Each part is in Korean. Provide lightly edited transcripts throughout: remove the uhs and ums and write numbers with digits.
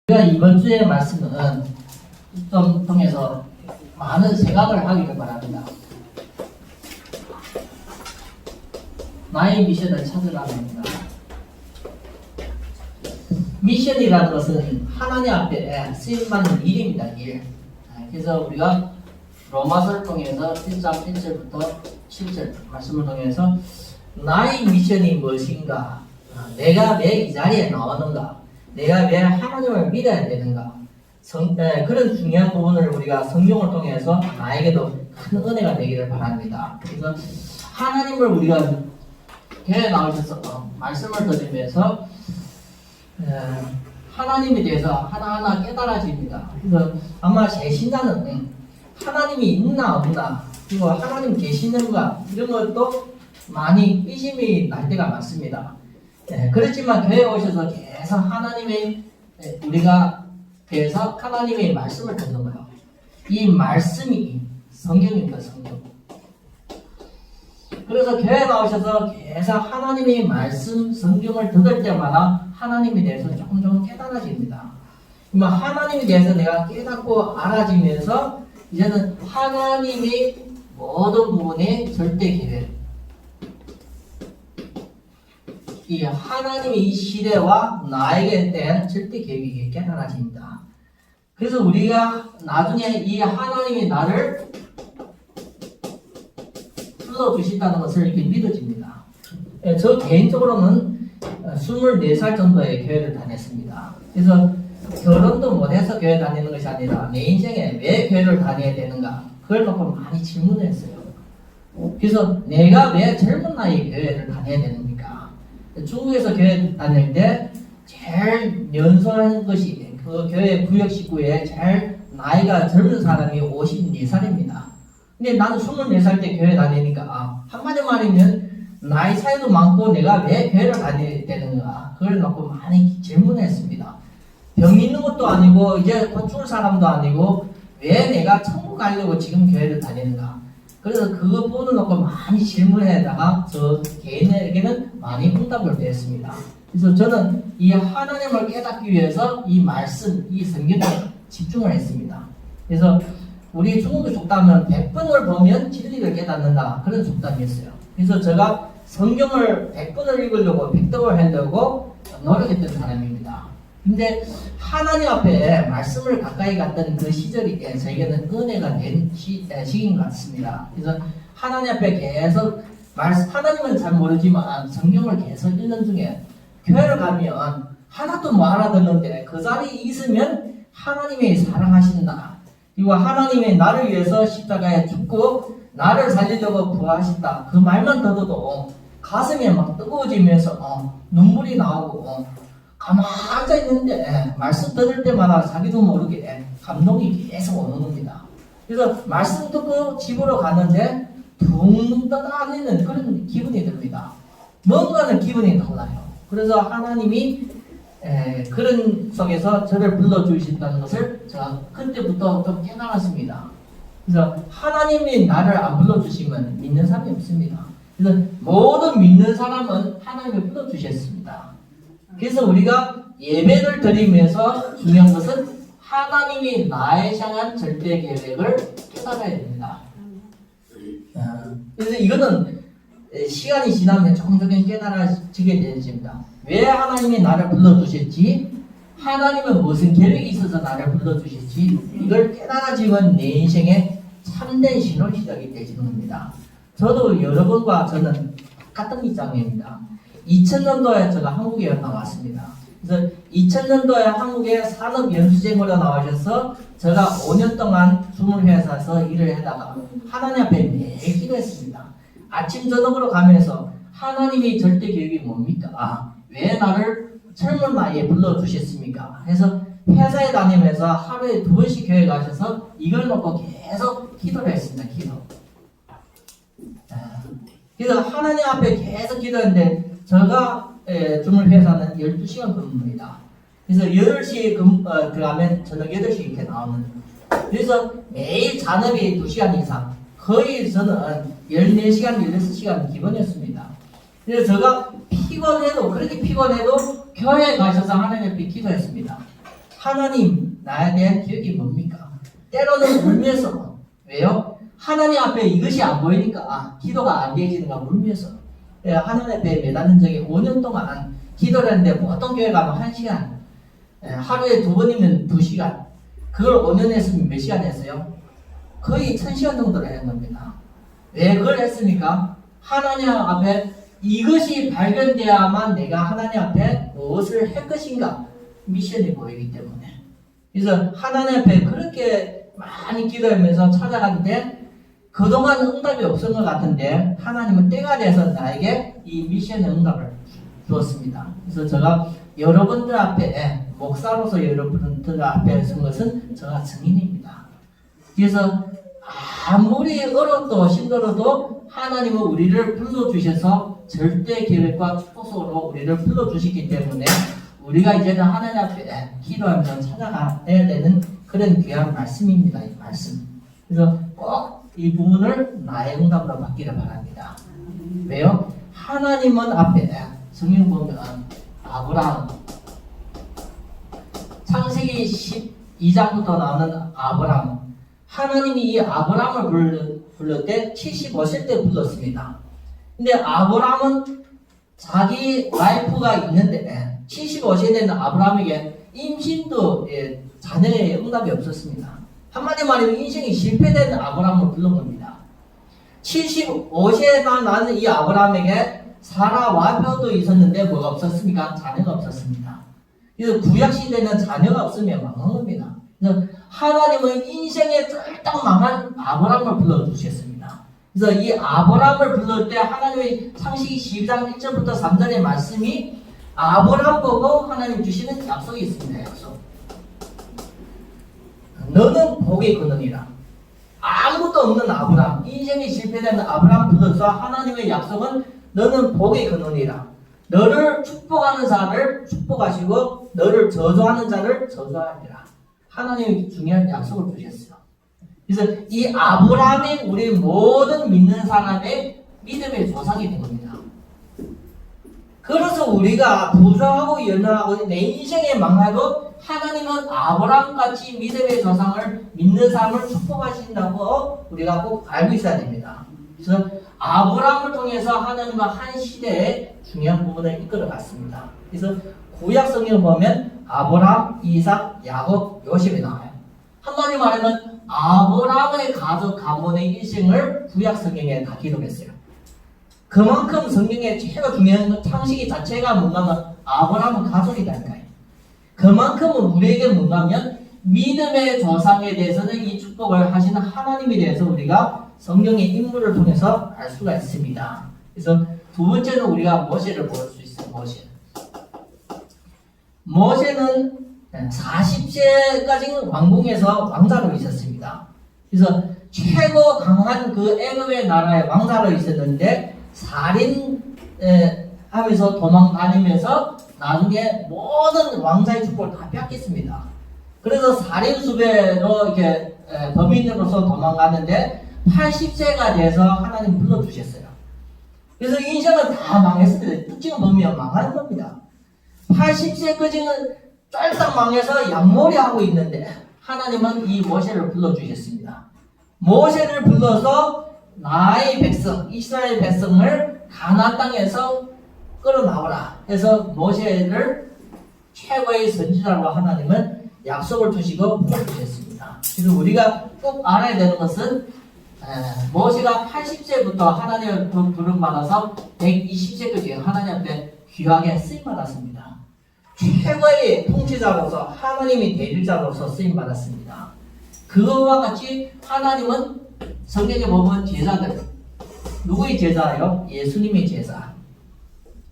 우리가 이번 주의 말씀은 좀 통해서 많은 생각을 하기를 바랍니다. 나의 미션을 찾으라는 겁니다. 미션이라는 것은 하나님 앞에 쓰임받는 일입니다. 일. 그래서 우리가 로마서를 통해서 1장 1절부터 7절 말씀을 통해서 나의 미션이 무엇인가, 내가 왜 이 자리에 나왔는가, 내가 왜 하나님을 믿어야 되는가, 그런 중요한 부분을 우리가 성경을 통해서 나에게도 큰 은혜가 되기를 바랍니다. 그래서 하나님을 우리가 교회에 나오셔서 말씀을 드리면서 하나님에 대해서 하나하나 깨달아집니다. 그래서 아마 제 신자는 하나님이 있나 없나, 그리고 하나님 계시는가, 이런 것도 많이 의심이 날 때가 많습니다. 그렇지만 교회에 오셔서 계속 우리가 계속 하나님의 말씀을 듣는 거예요. 이 말씀이 성경입니다. 성경. 그래서 교회에 나오셔서 계속 하나님의 말씀, 성경을 들을 때마다 하나님에 대해서 조금 깨달아집니다. 그러면 하나님에 대해서 내가 깨닫고 알아지면서 이제는 하나님의 모든 부분의 절대 계획, 이 하나님의 이 시대와 나에게 대한 절대 계획이 깨달아집니다. 그래서 우리가 나중에 이 하나님이 나를 불러주신다는 것을 이렇게 믿어집니다. 저 개인적으로는 24살 정도의 교회를 다녔습니다. 그래서 결혼도 못해서 교회 다니는 것이 아니라 내 인생에 왜 교회를 다녀야 되는가, 그걸 놓고 많이 질문했어요. 그래서 내가 왜 젊은 나이에 교회를 다녀야 되는가. 중국에서 교회 다닐 때 제일 연소한 것이 그 교회 구역 식구에 제일 나이가 젊은 사람이 54살입니다. 근데 나는 24살 때 교회 다니니까 한마디 말이면 나이 차이도 많고 내가 왜 교회를 다녀야 되는가, 그걸 놓고 많이 질문했습니다. 병 있는 것도 아니고 이제 곧 죽을 사람도 아니고 왜 내가 천국 가려고 지금 교회를 다니는가. 그래서 그 부분을 놓고 많이 질문에다가 저 개인에게는 많이 응답을 드렸습니다. 그래서 저는 이 하나님을 깨닫기 위해서 이 말씀, 이 성경에 집중을 했습니다. 그래서 우리 중국의 속담은 100번을 보면 진리를 깨닫는다, 그런 속담이었어요. 그래서 제가 성경을 100번을 읽으려고 100등을 하려고 노력했던 사람입니다. 근데 하나님 앞에 말씀을 가까이 갔던 그 시절이 저에게는 은혜가 된 시기인 것 같습니다. 그래서 하나님 앞에 계속 하나님은 잘 모르지만 성경을 계속 읽는 중에 교회를 가면 하나도 못 알아듣는데 그 자리에 있으면 하나님이 사랑하신다, 그리고 하나님이 나를 위해서 십자가에 죽고 나를 살리려고 부활하신다, 그 말만 들어도 가슴이 막 뜨거워지면서 눈물이 나오고 가만히 앉아있는데 말씀 들을 때마다 자기도 모르게 감동이 계속 오는 겁니다. 그래서 말씀 듣고 집으로 가는데 둥둥 떠다니는 그런 기분이 듭니다. 뭔가는 기분이 달라요. 그래서 하나님이 그런 속에서 저를 불러주신다는 것을 제가 그때부터 좀 깨달았습니다. 그래서 하나님이 나를 안 불러주시면 믿는 사람이 없습니다. 그래서 모든 믿는 사람은 하나님이 불러주셨습니다. 그래서 우리가 예배를 드리면서 중요한 것은 하나님이 나에 향한 절대 계획을 깨달아야 됩니다. 그래서 이거는 시간이 지나면 조금 깨달아지게 되어집니다. 왜 하나님이 나를 불러주셨지? 하나님은 무슨 계획이 있어서 나를 불러주셨지? 이걸 깨달아지면 내 인생에 참된 신호 시작이 되시는 겁니다. 저도 여러분과 저는 같은 입장입니다. 2000년도에 제가 한국에 나왔습니다. 그래서 2000년도에 한국에 산업연수생으로 나오셔서 제가 5년 동안 20회사에서 일을 하다가 하나님 앞에 매일 기도했습니다. 아침 저녁으로 가면서 하나님의 절대 계획이 뭡니까? 왜 나를 젊은 나이에 불러주셨습니까? 해서 회사에 다니면서 하루에 2번씩 교회 가셔서 이걸 놓고 계속 기도를 했습니다. 기도. 그래서 하나님 앞에 계속 기도했는데 제가 주물 회사는 12시간 근무입니다. 그래서 8시에 들어가면 저녁 8시 이렇게 나오는. 그래서 매일 잔업이 2시간 이상, 거의 저는 14시간, 16시간 기본이었습니다. 그래서 제가 피곤해도, 그렇게 피곤해도 교회에 가셔서 하나님 앞에 기도했습니다. 하나님 나에 대한 계획이 뭡니까? 때로는 울면서 왜요? 하나님 앞에 이것이 안 보이니까 기도가 안 되어지는가 울면서 하나님 앞에 매달린 적이 5년 동안 기도를 했는데 보통 교회 가면 1시간 하루에 2번이면 2시간 그걸 5년 했으면 몇 시간 했어요? 거의 1000시간 정도를 했는 겁니다. 왜 그걸 했습니까? 하나님 앞에 이것이 발견되어야만 내가 하나님 앞에 무엇을 할 것인가 미션이 보이기 때문에 그래서 하나님 앞에 그렇게 많이 기도하면서 찾아갔는데 그동안 응답이 없은 것 같은데 하나님은 때가 돼서 나에게 이 미션의 응답을 주었습니다. 그래서 제가 여러분들 앞에 목사로서 여러분들 앞에 선 것은 제가 증인입니다. 그래서 아무리 어렵도 힘들어도 하나님은 우리를 불러주셔서 절대 계획과 축복 속으로 우리를 불러주시기 때문에 우리가 이제는 하나님 앞에 기도하면서 찾아가야 되는 그런 귀한 말씀입니다. 이 말씀. 그래서 꼭 이 부분을 나의 응답으로 받기를 바랍니다. 왜요? 하나님은 앞에 성경 보면 아브라함 창세기 12장부터 나오는 아브라함 하나님이 이 아브라함을 부를 때 75세 때 불렀습니다. 근데 아브라함은 자기 와이프가 있는데 75세 되는 아브라함에게 임신도 자녀의 응답이 없었습니다. 한마디 말하면 인생이 실패된 아브라함을 부른 겁니다. 75세나 나는 이 아브라함에게 사라 와이프도 있었는데 뭐가 없었습니까? 자녀가 없었습니다. 그래서 구약시대는 자녀가 없으면 망한 겁니다. 그래서 하나님은 인생에 쫄딱 망한 아브라함을 불러주셨습니다. 그래서 이 아브라함을 부를 때 하나님의 창세기 12장 1절부터 3절의 말씀이 아브라함 보고 하나님 주시는 약속이 있습니다. 약속. 너는 복의 근원이라. 아무것도 없는 아브라함, 인생이 실패된 아브라함 불러서 하나님의 약속은 너는 복의 근원이라. 너를 축복하는 자를 축복하시고 너를 저주하는 자를 저주하리라. 하나님이 중요한 약속을 주셨어요. 그래서 이 아브라함이 우리 모든 믿는 사람의 믿음의 조상이 된 겁니다. 그래서 우리가 부정하고 연약하고 내 인생에 망하고 하나님은 아브라함같이 믿음의 조상을 믿는 사람을 축복하신다고 우리가 꼭 알고 있어야 됩니다. 그래서 아브라함을 통해서 하나님은 한 시대에 중요한 부분을 이끌어갔습니다. 그래서 구약 성경을 보면 아브라함, 이삭, 야곱, 요셉이 나와요. 한마디 말하면 아브라함의 가족 가문의 일생을 구약 성경에 다 기록했어요. 그만큼 성경에 최고 중요한 건 창세기 자체가 뭔가면 아브라함은 가족이다니까요. 그만큼은 우리에게 뭔가면 믿음의 조상에 대해서는 이 축복을 하시는 하나님에 대해서 우리가 성경의 인물을 통해서 알 수가 있습니다. 그래서 두 번째는 우리가 모세를 볼 수 있어요. 모세는 40세까지는 왕궁에서 왕자로 있었습니다. 그래서 최고 강한 그 애굽의 나라의 왕자로 있었는데 살인하면서 도망다니면서 나중에 모든 왕자의 축복을 다 뺏겼습니다. 그래서 살인수배로 이렇게 범인으로서 도망갔는데 80세가 돼서 하나님 불러주셨어요. 그래서 인생은 다 망했습니다. 특징을 보면 망하는 겁니다. 80세까지는 쫄딱 망해서 양몰이하고 있는데 하나님은 이 모세를 불러주셨습니다. 모세를 불러서 나의 백성, 이스라엘 백성을 가나안 땅에서 끌어나오라 해서 모세를 최고의 선지자로 하나님은 약속을 주시고 불러주셨습니다. 그래서 우리가 꼭 알아야 되는 것은 모세가 80세부터 하나님을 부름받아서 120세까지 하나님 앞에 귀하게 쓰임받았습니다. 최고의 통치자로서 하나님의 대리자로서 쓰임받았습니다. 그거와 같이 하나님은 성경에 보면 제자들, 누구의 제자예요? 예수님의 제자.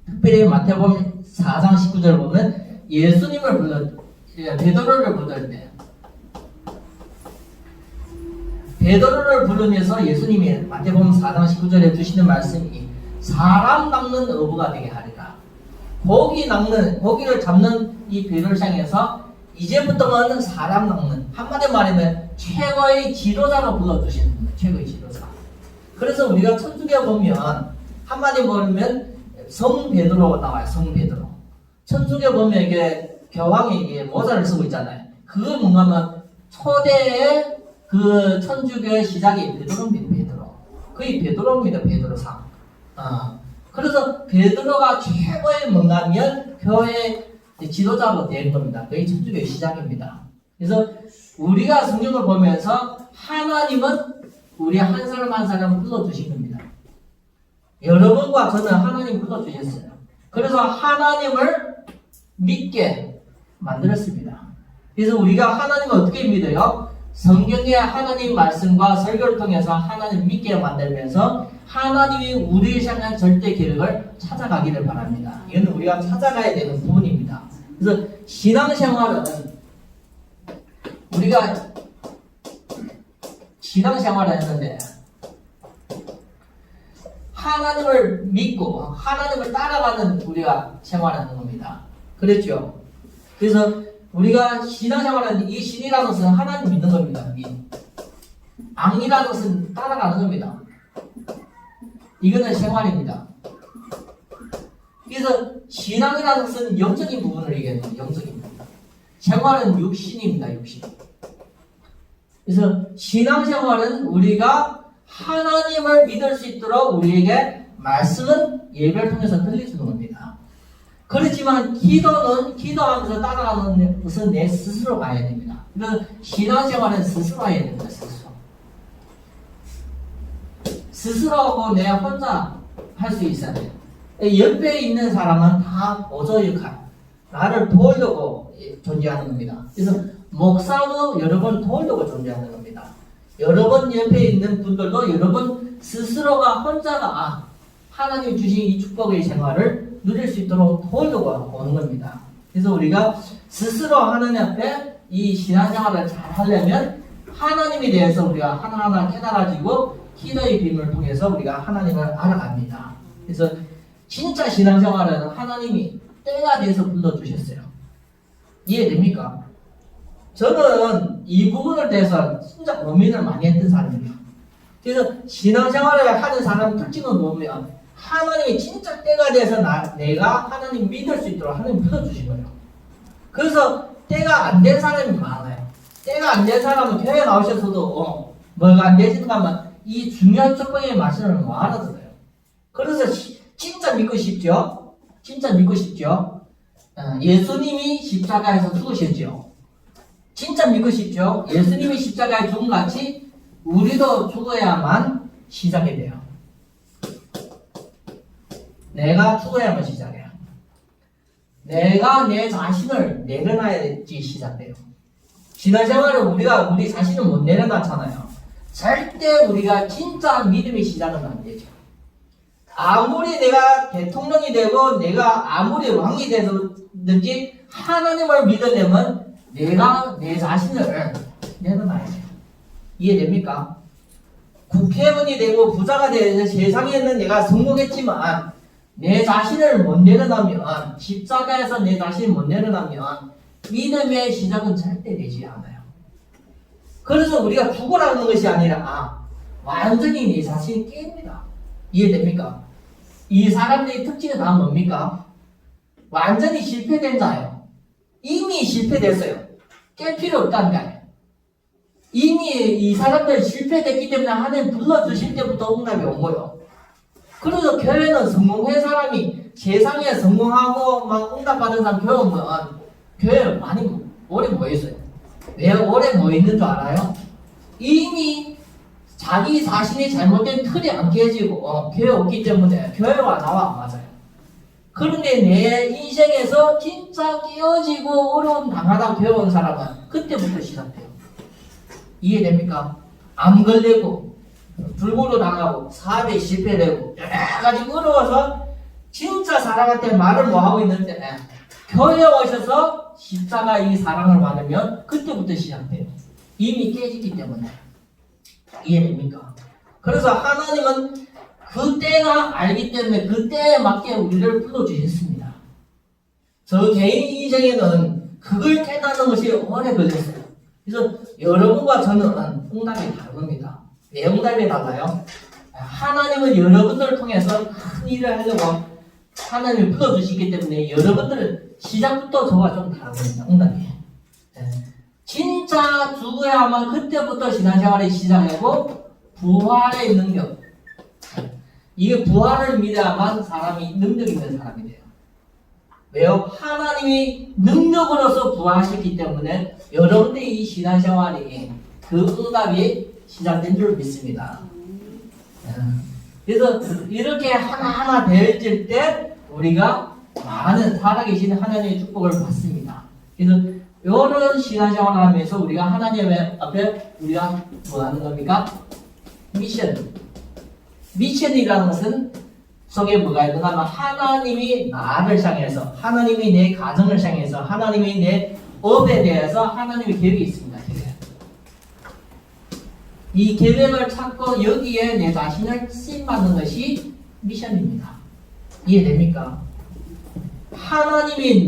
특별히 마태복음 4장 19절 보면 예수님을 베드로를 부를 때 베드로를 부르면서 예수님이 마태복음 4장 19절에 주시는 말씀이 사람 낚는 어부가 되게 하리라. 고기를 잡는 이 베드로상에서 이제부터는 사람 낚는, 한마디 말하면 최고의 지도자로 불러주시는 거예요. 최고의 지도자. 그래서 우리가 천주교 보면 한마디 말하면 성 베드로가 나와요. 성 베드로. 천주교 보면 이게 교황이 이게 모자를 쓰고 있잖아요. 그거 뭔가면 초대의 그 천주교의 시작이 베드로입니다. 베드로. 거의 베드로입니다. 베드로상. 그래서 베드로가 최고의 뭔가면 교회 지도자로 된 겁니다. 거의 천주교의 시작입니다. 그래서 우리가 성경을 보면서 하나님은 우리 한 사람 한 사람 불러주신 겁니다. 여러분과 저는 하나님 불러주셨어요. 그래서 하나님을 믿게 만들었습니다. 그래서 우리가 하나님을 어떻게 믿어요? 성경의 하나님 말씀과 설교를 통해서 하나님 믿게 만들면서 하나님이 우리를 향한 절대 계획을 찾아가기를 바랍니다. 이건 우리가 찾아가야 되는 부분입니다. 그래서 신앙생활은 우리가 신앙생활을 했는데 하나님을 믿고 하나님을 따라가는 우리가 생활하는 겁니다. 그랬죠? 그래서 우리가 신앙생활은 이 신이라는 것은 하나님 믿는 겁니다. 악이라는 것은 따라가는 겁니다. 이거는 생활입니다. 그래서 신앙이라는 것은 영적인 부분을 얘기하는 거예요. 영적인 부분. 생활은 육신입니다. 육신. 그래서 신앙생활은 우리가 하나님을 믿을 수 있도록 우리에게 말씀은 예배를 통해서 들려주는 겁니다. 그렇지만 기도는 기도하면서 따라가는 것은 내 스스로 가야 됩니다. 그래서 신앙생활은 스스로 해야 됩니다. 스스로하고 내 혼자 할 수 있어야 돼요. 옆에 있는 사람은 다 보조 역할, 나를 도우려고 존재하는 겁니다. 그래서 목사도 여러분 도우려고 존재하는 겁니다. 여러분 옆에 있는 분들도 여러분 스스로가 혼자가 하나님 주신 이 축복의 생활을 누릴 수 있도록 도우려고 오는 겁니다. 그래서 우리가 스스로 하나님 앞에 이 신앙생활을 잘 하려면 하나님에 대해서 우리가 하나하나 깨달아지고 기도의 비밀을 통해서 우리가 하나님을 알아갑니다. 그래서 진짜 신앙생활은 하나님이 때가 돼서 불러주셨어요. 이해됩니까? 저는 이 부분에 대해서 진짜 고민을 많이 했던 사람이에요. 그래서 신앙생활을 하는 사람 특징을 보면 하나님이 진짜 때가 돼서 내가 하나님 믿을 수 있도록 하나님 불러주신 거예요. 그래서 때가 안 된 사람이 많아요. 때가 안 된 사람은 교회 나오셔서도 뭐가 안 되시는가 하면 이 중요한 조건의 말씀을 못 알아들어요. 그래서 진짜 믿고 싶죠? 진짜 믿고 싶죠? 예수님이 십자가에서 죽으셨죠? 진짜 믿고 싶죠? 예수님이 십자가에 죽은 같이 우리도 죽어야만 시작이 돼요. 내가 죽어야만 시작해요. 내가 내 자신을 내려놔야지 시작돼요. 신앙생활은 우리가 우리 자신을 못 내려놨잖아요. 절대 우리가 진짜 믿음의 시작은 안 되죠. 아무리 내가 대통령이 되고 내가 아무리 왕이 되든지 하나님을 믿으려면 내가 내 자신을 내려놔야죠. 이해됩니까? 국회의원이 되고 부자가 되는 세상에는 내가 성공했지만 내 자신을 못 내려놓으면 십자가에서 내 자신을 못 내려놓으면 믿음의 시작은 절대 되지 않아요. 그래서 우리가 죽으라는 것이 아니라 완전히 내 자신이 깹니다. 이해됩니까? 이 사람들의 특징은 다 뭡니까? 완전히 실패된 자예요. 이미 실패됐어요. 깰 필요 없다는 거예요. 이미 이 사람들 실패됐기 때문에 하나님 불러주실 때부터 응답이 온 거예요. 그래서 교회는 성공한 사람이 세상에 성공하고 막 응답받은 사람 교회 오면 교회 많이 오래 모였어요. 왜 오래 모였는 줄 알아요? 이미 자기 자신이 잘못된 틀이 안 깨지고 교회 오기 때문에 교회와 나와 안 맞아요. 그런데 내 인생에서 진짜 깨어지고 어려움 당하다 교회 온 사람은 그때부터 시작돼요. 이해됩니까? 암 걸리고 불구로 당하고 사업에 실패되고 여러 가지 어려워서 진짜 사람한테 말을 못하고 있는데 교회에 오셔서 십자가 이 사랑을 받으면 그때부터 시작돼요. 이미 깨지기 때문에. 이해됩니까? 그래서 하나님은 그 때가 알기 때문에 그 때에 맞게 우리를 불러주셨습니다. 저 개인 인생에는 그걸 깨닫는 것이 오래 걸렸어요. 그래서 여러분과 저는 응답이 다릅니다. 왜 응답이 달라요? 하나님은 여러분들을 통해서 큰 일을 하려고 하나님을 불러주시기 때문에 여러분들은 시작부터 저와 좀 다릅니다. 응답이. 각자 죽어야만 그때부터 신앙생활이 시작하고 부활의 능력. 이게 부활을 믿어야만 사람이 능력 있는 사람이 돼요. 왜요? 하나님이 능력으로서 부활하셨기 때문에 여러분들의 이 신앙생활이 그 응답이 시작된 줄 믿습니다. 그래서 이렇게 하나하나 되어질 때 우리가 많은 살아계신 하나님의 축복을 받습니다. 그래서 이런 신앙생활을 하면서 우리가 하나님 앞에 우리가 뭐 하는 겁니까? 미션이라는 것은 속에 뭐가 있는가 하면 하나님이 나를 향해서, 하나님이 내 가정을 향해서, 하나님이 내 업에 대해서 하나님의 계획이 있습니다. 이 계획을 찾고 여기에 내 자신을 쓰임받는 것이 미션입니다. 이해됩니까? 하나님이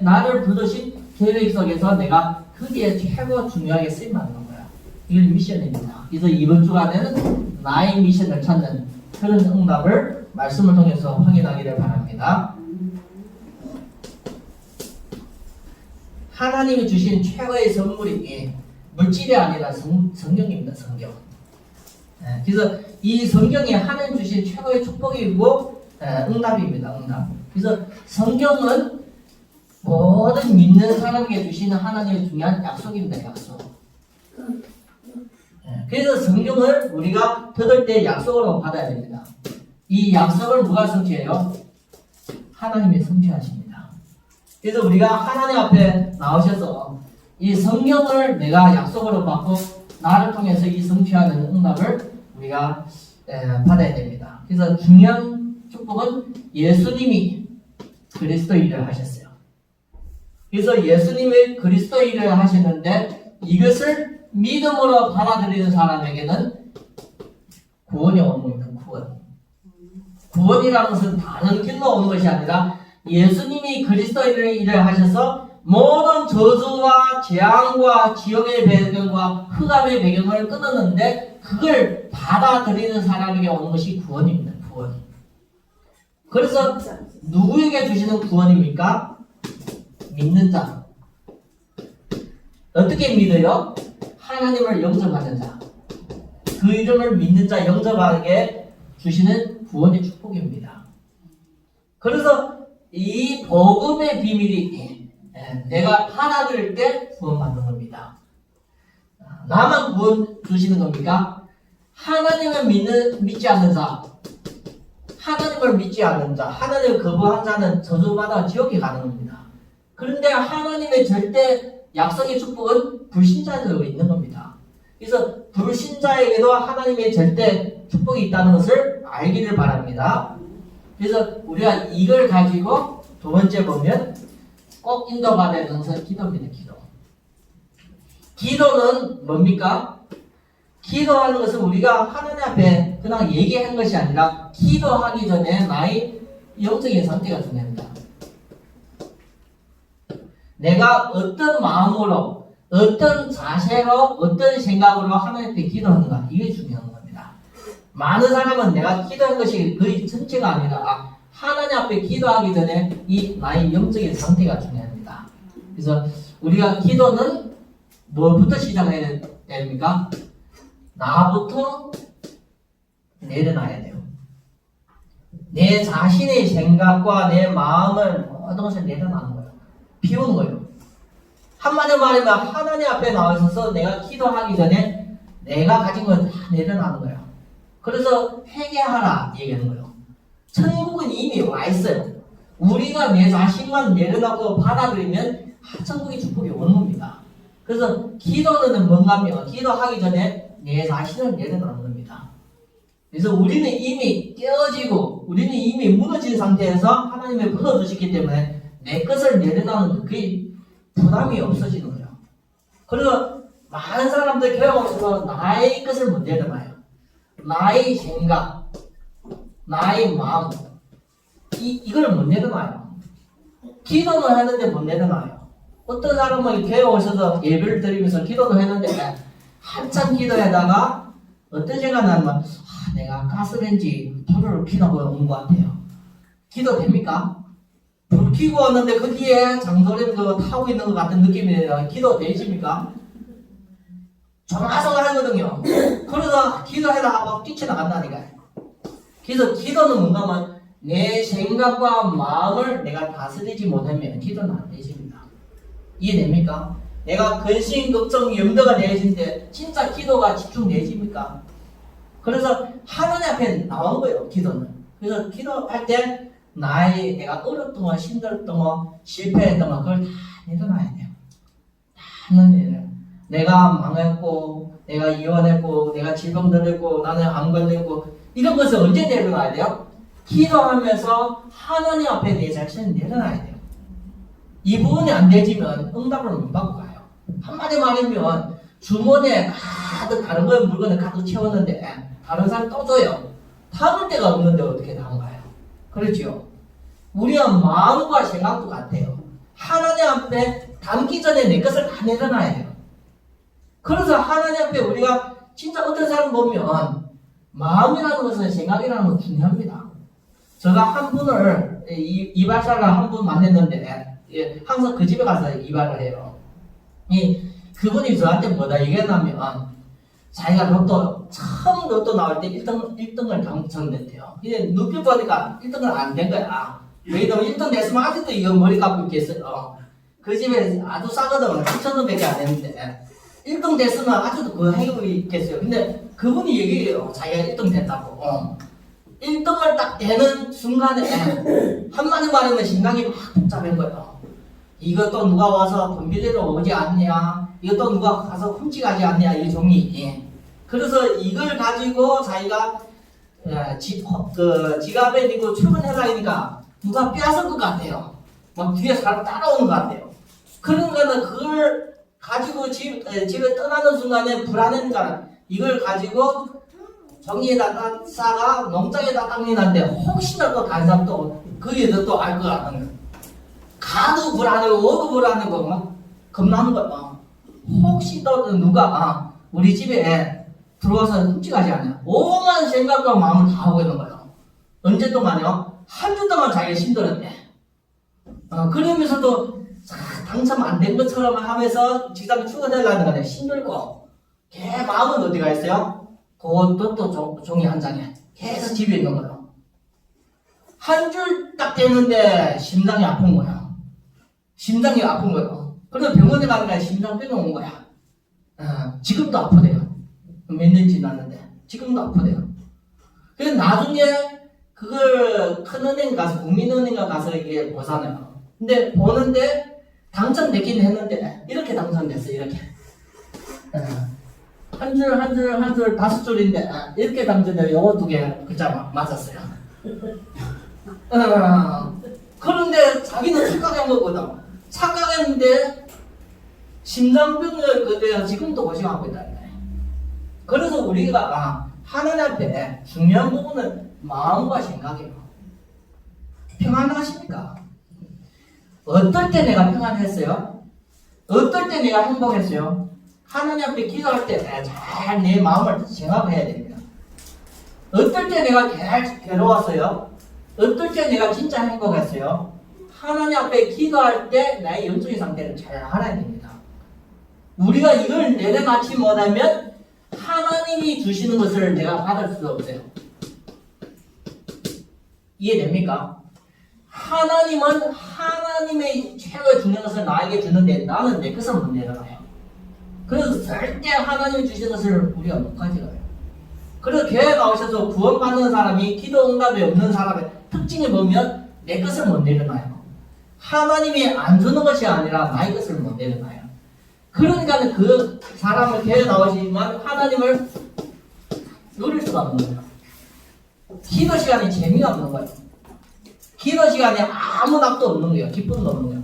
나를 부르신 계획 속에서 내가 거기에 최고 중요하게 쓰임받는 거야. 이건 미션입니다. 그래서 이번 주간에는 나의 미션을 찾는 그런 응답을 말씀을 통해서 확인하기를 바랍니다. 하나님이 주신 최고의 선물이 물질이 아니라 성경입니다. 성경. 그래서 이 성경이 하나님 주신 최고의 축복이고 응답입니다. 응답. 그래서 성경은 모든 믿는 사람에게 주시는 하나님의 중요한 약속입니다. 약속. 그래서 성경을 우리가 받을 때 약속으로 받아야 됩니다. 이 약속을 누가 성취해요? 하나님이 성취하십니다. 그래서 우리가 하나님 앞에 나오셔서 이 성경을 내가 약속으로 받고 나를 통해서 이 성취하는 응답을 우리가 받아야 됩니다. 그래서 중요한 축복은 예수님이 그리스도 일을 하셨어요. 그래서 예수님이 그리스도 일을 하셨는데 이것을 믿음으로 받아들이는 사람에게는 구원이 오는 겁니다. 구원이라는 것은 다른 길로 오는 것이 아니라 예수님이 그리스도 일을 하셔서 모든 저주와 재앙과 지옥의 배경과 흑암의 배경을 끊었는데 그걸 받아들이는 사람에게 오는 것이 구원입니다. 구원. 그래서 누구에게 주시는 구원입니까? 믿는 자. 어떻게 믿어요? 하나님을 영접하는 자. 그 이름을 믿는 자 영접하게 주시는 구원의 축복입니다. 그래서 이 복음의 비밀이 내가 받아들일 때 구원받는 겁니다. 나만 구원 주시는 겁니까? 하나님을 믿지 않는 자, 하나님을 믿지 않는 자, 하나님을 거부한 자는 저주받아 지옥에 가는 겁니다. 그런데 하나님의 절대 약속의 축복은 불신자들로 있는 겁니다. 그래서 불신자에게도 하나님의 절대 축복이 있다는 것을 알기를 바랍니다. 그래서 우리가 이걸 가지고 두 번째 보면 꼭 인도받아야 되는 것은 기도입니다. 기도. 기도는 뭡니까? 기도하는 것은 우리가 하나님 앞에 그냥 얘기하는 것이 아니라 기도하기 전에 나의 영적인 상태가 중요합니다. 내가 어떤 마음으로, 어떤 자세로, 어떤 생각으로 하나님께 기도하는가, 이게 중요한 겁니다. 많은 사람은 내가 기도한 것이 거의 전체가 아니라 하나님 앞에 기도하기 전에 이 나의 영적인 상태가 중요합니다. 그래서 우리가 기도는 뭐부터 시작해야 됩니까? 나부터 내려놔야 돼요. 내 자신의 생각과 내 마음을 모든 것을 내려놔는 거예요. 비우는 거예요. 한마디로 말하면 하나님 앞에 나와서 내가 기도하기 전에 내가 가진 걸 다 내려놔는 거예요. 그래서 회개하라 얘기하는 거예요. 천국은 이미 와 있어요. 우리가 내 자신만 내려놓고 받아들이면 천국의 축복이 오는 겁니다. 그래서 기도는 뭔가요? 기도하기 전에 내 자신을 내려놓는 겁니다. 그래서 우리는 이미 깨어지고 우리는 이미 무너진 상태에서 하나님을 풀어주셨기 때문에 내 것을 내려놓는 그게 부담이 없어지는 거예요. 그리고 많은 사람들 교회에서 나의 것을 못 내려놔요. 나의 생각, 나의 마음, 이걸 못 내려놔요. 기도는 하는데 못 내려놔요. 어떤 사람은 교회 오셔서 예배를 드리면서 기도도 했는데 한참 기도하다가 어떤 생각 나면 내가 가스레인지 불을 켜놓고 온 것 같아요. 기도 됩니까? 불 켜고 왔는데 거기에 장소리도 타고 있는 것 같은 느낌이 기도 되십니까? 조마조마하거든요. 그러다 기도해라 하고 뛰쳐나간다니까요. 그래서 기도는 뭔가 하면 내 생각과 마음을 내가 다스리지 못하면 기도는 안 되십니다. 이해됩니까? 내가 근심, 걱정, 염려가 되어진데 진짜 기도가 집중되십니까? 그래서 하나님 앞에 나온 거예요, 기도는. 그래서 기도할 때 내가 어렵던 거, 힘들었던 거, 실패했던 거 그걸 다 내려놔야 돼요. 다 내려놔야 돼요. 내가 망했고, 내가 이혼했고, 내가 질병 들었고, 나는 암 걸렸고 이런 것을 언제 내려놔야 돼요? 기도하면서 하나님 앞에 내 자신을 내려놔야 돼요. 이 부분이 안 되지만 응답을 못 받고 가요. 한마디 말하면 주머니에 가득 다른 거에 물건을 가득 채웠는데 다른 사람 또 줘요. 담을 데가 없는데 어떻게 담가요? 그렇죠? 우리가 마음과 생각도 같아요. 하나님 앞에 담기 전에 내 것을 다 내려놔야 돼요. 그래서 하나님 앞에 우리가 진짜 어떤 사람 보면 마음이라는 것은 생각이라는 건 중요합니다. 제가 한 분을 이발사를 한 분 만났는데 항상 그 집에 가서 이발을 해요. 그분이 저한테 뭐다 얘기했냐면 자기가 처음 로또 나올 때 1등을 당첨됐대요. 이제 눈빛 보니까 1등은 안 된 거야. 왜냐면 1등 됐으면 아직도 이거 머리 감고 있겠어요. 그 집에 아주 싸거든. 3,000원 밖에 안 했는데 1등 됐으면 아직도 그거 해고 있겠어요. 근데 그분이 얘기해요. 자기가 1등 됐다고. 1등을 딱 되는 순간에 한마디 말하면 심장이 막 복잡한 거예요. 이것도 누가 와서 돈 빌리러 오지 않냐, 이것도 누가 가서 훔치가지 않냐, 이 종이. 그래서 이걸 가지고 자기가 지갑에 넣고 출근해라니까 누가 빼앗을 것 같아요. 막 뒤에 사람 따라오는 것 같아요. 그러니까 그걸 가지고 집에 떠나는 순간에 불안하니까 이걸 가지고 종이에다 싸가 농장에다 당기는데 혹시나 또 다른 사람 또 거기에도 또 알 것 같은 거예요. 가도 불안하고 오도 불안하고 막 겁나는 거야. 혹시 또 누가 우리 집에 들어와서 훔쳐가지 않냐. 오만 생각과 마음을 다 하고 있는 거예요. 언제 동안요? 한 주 동안 자기가 힘들었대. 그러면서도 당첨 안 된 것처럼 하면서 직장에 출근하려는 거네. 힘들고 걔 마음은 어디가 있어요? 그것도 또 종이 한 장에 계속 집에 있는 거예요. 한 줄 딱 되는데 심장이 아픈 거야. 심장이 아픈 거예요. 그래서 병원에 가니까 심장병이 온 거야. 지금도 아프대요. 몇 년 지났는데 지금도 아프대요. 그래서 나중에 그걸 큰 은행 가서 국민은행 가서 이게 보잖아요. 근데 보는데 당첨됐긴 했는데 이렇게 당첨됐어. 이렇게 한 줄 5줄인데 이렇게 당첨돼. 요거 2개 글자 맞았어요. 그런데 자기는 착각한 거거든. 착각했는데 심장병을 그때 지금도 고생하고 있다. 그래서 우리가 하나님 앞에 중요한 부분은 마음과 생각이에요. 평안하십니까? 어떨 때 내가 평안했어요? 어떨 때 내가 행복했어요? 하나님 앞에 기도할 때 잘 내 마음을 생각해야 됩니다. 어떨 때 내가 제일 괴로웠어요? 어떨 때 내가 진짜 행복했어요? 하나님 앞에 기도할 때 나의 영적인 상태를 잘 알아야 됩니다. 우리가 이걸 내려놓지 못하면 하나님이 주시는 것을 내가 받을 수 없어요. 이해됩니까? 하나님은 하나님의 최고의 중요한 것을 나에게 주는데 나는 내 것을 못 내려놔요. 그래서 절대 하나님이 주시는 것을 우리가 못 가져가요. 그래서 교회에 나오셔서 구원받는 사람이 기도 응답이 없는 사람의 특징을 보면 내 것을 못 내려놔요. 하나님이 안 주는 것이 아니라 나의 것을 못 내려놔요. 그러니까 그 사람을 교회에 나오시지만 하나님을 누릴 수가 없는 거예요. 기도 시간에 재미가 없는 거예요. 기도 시간에 아무 답도 없는 거예요. 기쁨도 없는 거예요.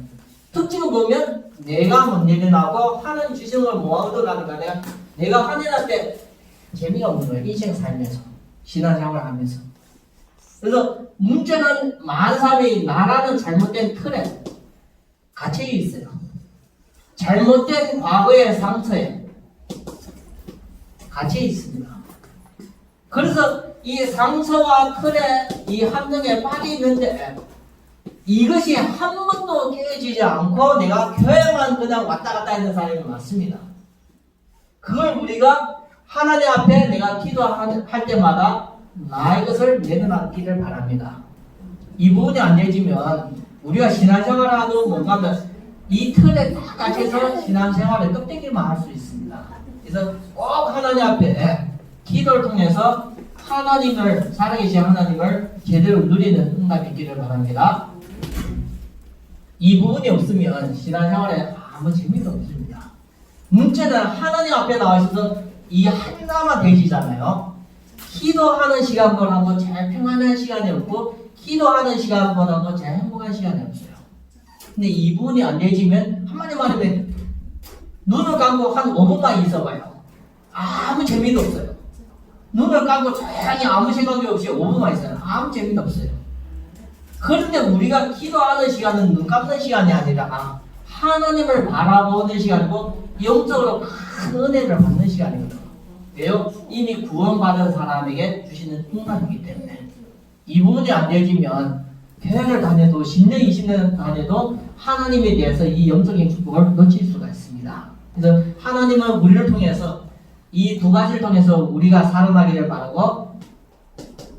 특징을 보면 내가 못 내려나고 하나님 주시는 걸 못 얻어가니까 내가 하나님 때 재미가 없는 거예요. 인생 살면서 신앙생활을 하면서. 그래서 문제는 많은 사람이 나라는 잘못된 틀에 갇혀 있어요. 잘못된 과거의 상처에 갇혀 있습니다. 그래서 이 상처와 틀에 이 함정에 빠져 있는데 이것이 한 번도 깨지지 않고 내가 교회만 그냥 왔다 갔다 하는 사람이 많습니다. 그걸 우리가 하나님 앞에 내가 기도할 때마다 나의 것을 내려놨기를 바랍니다. 이 부분이 안 되지면 우리가 신앙생활을 하도 뭔가 이 틀에 딱 갇혀서 신앙생활에 떡대기만 할 수 있습니다. 그래서 꼭 하나님 앞에 기도를 통해서 하나님을, 살아계신 하나님을 제대로 누리는 응답이 있기를 바랍니다. 이 부분이 없으면 신앙생활에 아무 재미도 없습니다. 문제는 하나님 앞에 나와 있어서 이 하나만 되지잖아요. 기도하는 시간보다도 제일 평안한 시간이 없고 기도하는 시간보다도 제일 행복한 시간이 없어요. 근데 이 부분이 안 되지면 한마디 말하면 눈을 감고 한 5분만 있어봐요. 아무 재미도 없어요. 눈을 감고 조용히 아무 생각이 없이 5분만 있어요. 아무 재미도 없어요. 그런데 우리가 기도하는 시간은 눈 감는 시간이 아니라 하나님을 바라보는 시간이고 영적으로 큰 은혜를 받는 시간이거든요. 왜요? 이미 구원받은 사람에게 주시는 응답이기 때문에. 이 부분이 안 되어지면 교회를 다녀도 10년, 20년 다녀도 하나님에 대해서 이 영적인 축복을 놓칠 수가 있습니다. 그래서 하나님은 우리를 통해서 이 두 가지를 통해서 우리가 살아나기를 바라고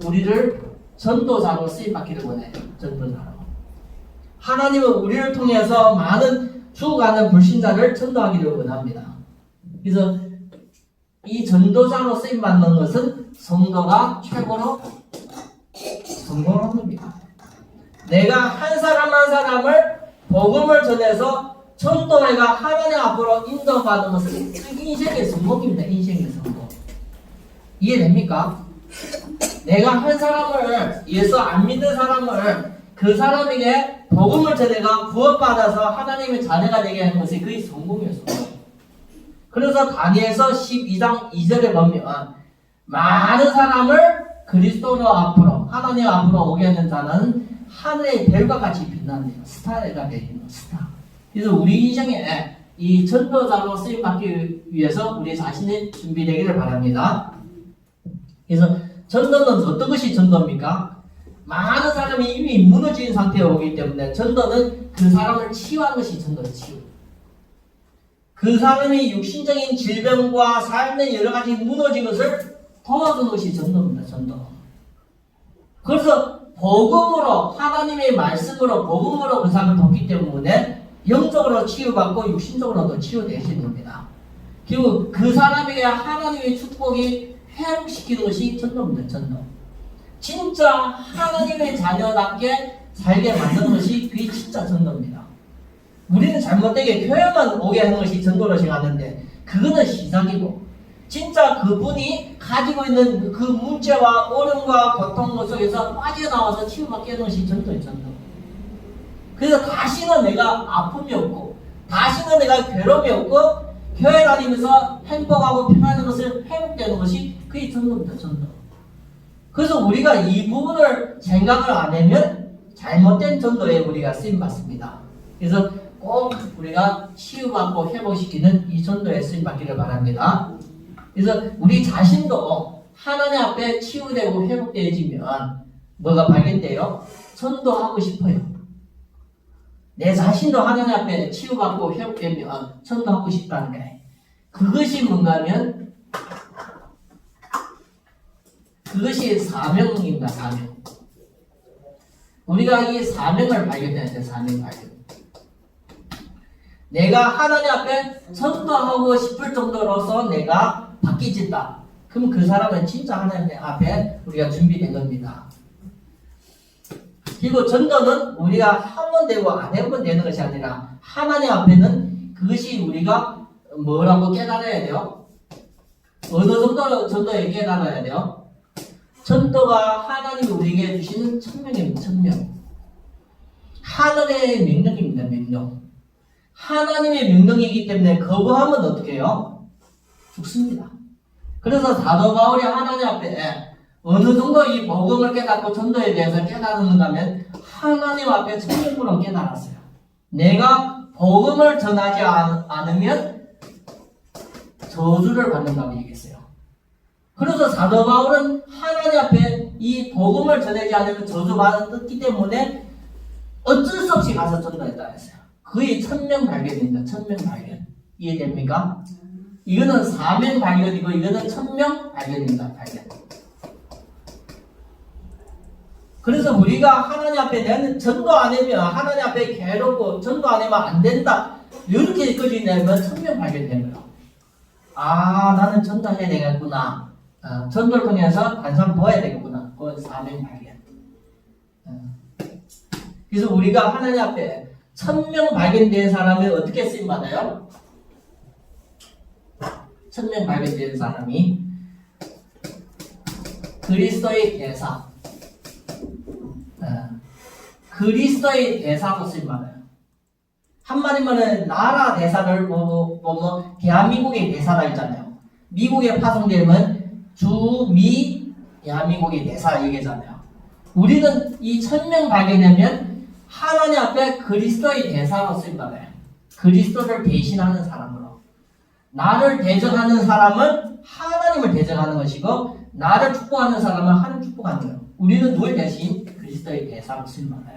우리를 전도자로 쓰임받기를 원해요. 전도자로. 하나님은 우리를 통해서 많은 죽어가는 불신자를 전도하기를 원합니다. 그래서 이 전도자로 쓰임받는 것은 성도가 최고로 성공한 겁니다. 내가 한 사람 한 사람을 복음을 전해서 전도회가 하나님 앞으로 인도받는 것은 인생의 성공입니다. 인생의 성공. 이해됩니까? 내가 한 사람을, 예수 안 믿는 사람을 그 사람에게 복음을 전해가 구원받아서 하나님의 자녀가 되게 하는 것이 그의 성공이었어요. 그래서 다니엘서 12장 2절에 보면 많은 사람을 그리스도로 앞으로, 하나님 앞으로 오게 하는 자는 하늘의 별과 같이 빛나네요. 스타가 되는 스타. 그래서 우리 인생에 이 전도자로 쓰임받기 위해서 우리 자신이 준비되기를 바랍니다. 그래서 전도는 어떤 것이 전도입니까? 많은 사람이 이미 무너진 상태에 오기 때문에 전도는 그 사람을 치유하는 것이 전도예요. 치유. 그 사람이 육신적인 질병과 삶의 여러 가지 무너진 것을 도와주는 것이 전도입니다. 전도. 그래서 복음으로, 하나님의 말씀으로, 복음으로 그 사람을 돕기 때문에 영적으로 치유받고 육신적으로도 치유되시는 겁니다. 그리고 그 사람에게 하나님의 축복이 회복시키는 것이 전도입니다. 전도. 진짜 하나님의 자녀답게 살게 만드는 것이 그게 진짜 전도입니다. 우리는 잘못되게 교회만 오게 하는 것이 전도로 생각하는데 그거는 시작이고 진짜 그분이 가지고 있는 그 문제와 어려움과 고통 속에서 빠져나와서 치유받게 하는 것이 전도예요. 전도. 그래서 다시는 내가 아픔이 없고 다시는 내가 괴로움이 없고 교회 다니면서 행복하고 평안한 것을 회복되는 것이 그게 전도입니다. 전도. 그래서 우리가 이 부분을 생각을 안 하면 잘못된 전도에 우리가 쓰임받습니다. 그래서 꼭 우리가 치유받고 회복시키는 이 전도에 쓰임받기를 바랍니다. 그래서 우리 자신도 하나님 앞에 치유되고 회복되어지면 뭐가 발견돼요? 전도하고 싶어요. 내 자신도 하나님 앞에 치유받고 회복되면 전도하고 싶다는 거예요. 그것이 뭔가 하면 그것이 사명입니다. 사명. 우리가 이 사명을 발견해야 돼요. 사명 발견. 내가 하나님 앞에 전도하고 싶을 정도로서 내가 바뀌어진다. 그럼 그 사람은 진짜 하나님 앞에 우리가 준비된 겁니다. 그리고 전도는 우리가 하면 되고 안 하면 되는 것이 아니라 하나님 앞에는 그것이 우리가 뭐라고 깨달아야 돼요? 어느 정도 전도에 깨달아야 돼요? 전도가 하나님이 우리에게 주시는 천명입니다. 천명. 하늘의 명령입니다. 명령. 하나님의 명령이기 때문에 거부하면 어떻게 해요? 죽습니다. 그래서 사도 바울이 하나님 앞에 어느 정도 이 복음을 깨닫고 전도에 대해서 깨달았는가 하면 하나님 앞에 천명으로 깨달았어요. 내가 복음을 전하지 않으면 저주를 받는다고 얘기했어요. 그래서 사도 바울은 하나님 앞에 이 복음을 전하지 않으면 저주받았기 때문에 어쩔 수 없이 가서 전도했다 했어요. 그의 천명 발견입니다. 천명 발견. 이해됩니까? 이거는 사명 발견이고 이거는 천명 발견입니다. 발견. 그래서 우리가 하나님 앞에 내는 전도 안 하면 하나님 앞에 괴롭고 전도 안 하면 안 된다. 이렇게 이끌리냐면 천명 발견되는 거예요. 아, 나는 전도해야 되겠구나. 전도를 통해서 한 사람 도와야 되겠구나. 그건 사명 발견. 그래서 우리가 하나님 앞에 천명 발견된 사람이 어떻게 쓰임받아요? 천명 발견된 사람이 그리스도의 대사, 그리스도의 대사로 쓰임받아요. 한마디면은 나라 대사를 보면 대한민국의 대사가 있잖아요. 미국에 파송되면 주미 대한민국의 대사 얘기잖아요. 우리는 이 천명 발견되면 하나님 앞에 그리스도의 대사로 쓰임받아요. 그리스도를 대신하는 사람으로. 나를 대적하는 사람은 하나님을 대적하는 것이고 나를 축복하는 사람은 하나님 축복하는 거예요. 우리는 누굴 대신 그리스도의 대사로 쓰임받아요.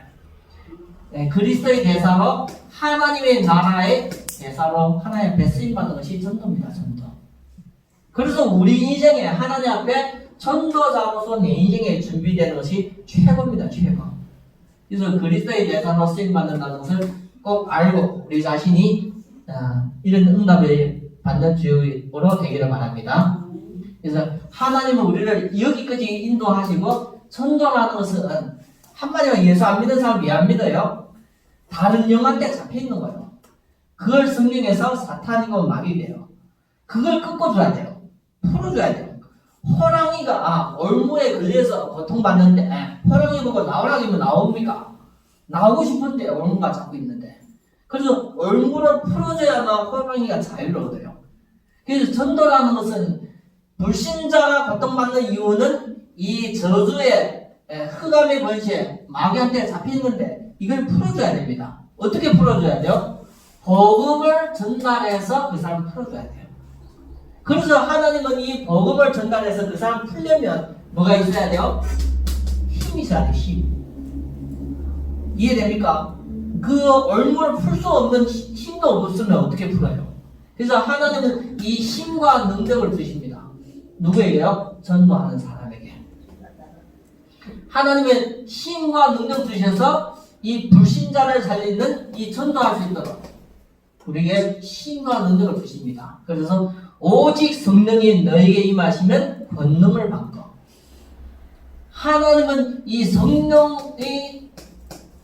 그리스도의 대사로 하나님의 나라의 대사로 하나님 앞에 쓰임받는 것이 전도입니다. 전도. 그래서 우리 인생에 하나님 앞에 전도자로서 내 인생에 준비되는 것이 최고입니다. 최고. 그래서 그리스도의 대사로 쓰임받는다는 것을 꼭 알고 우리 자신이 이런 응답을 받는 주역으로 되기를 바랍니다. 그래서 하나님은 우리를 여기까지 인도하시고 전도라는 것은 한마디로 예수 안 믿는 사람 왜 안 믿어요? 다른 영한테 잡혀있는 거예요. 그걸 성경에서 사탄이고 마귀래요. 그걸 꺾어줘야 돼요. 풀어줘야 돼요. 호랑이가 올무에 걸려서 고통받는데 호랑이 보고 나오라고 하면 나옵니까? 나오고 싶은데 올무가 잡고 있는데. 그래서 올무를 풀어줘야만 호랑이가 자유를 얻어요. 그래서 전도라는 것은 불신자가 고통받는 이유는 이 저주의 흑암의 권세 마귀한테 잡혀있는데 이걸 풀어줘야 됩니다. 어떻게 풀어줘야 돼요? 복음을 전달해서 그 사람 풀어줘야 돼요. 그래서 하나님은 이 복음을 전달해서 그 사람 풀려면 뭐가 있어야 돼요? 힘이 있어야 돼요. 힘. 이해됩니까? 그 얼굴을 풀 수 없는 힘도 없으면 어떻게 풀어요? 그래서 하나님은 이 힘과 능력을 주십니다. 누구에게요? 전도하는 사람에게. 하나님은 힘과 능력 주셔서 이 불신자를 살리는 이 전도할 수 있도록 우리에게 힘과 능력을 주십니다. 그래서 오직 성령이 너에게 임하시면 권능을 받고 하나님은 이 성령의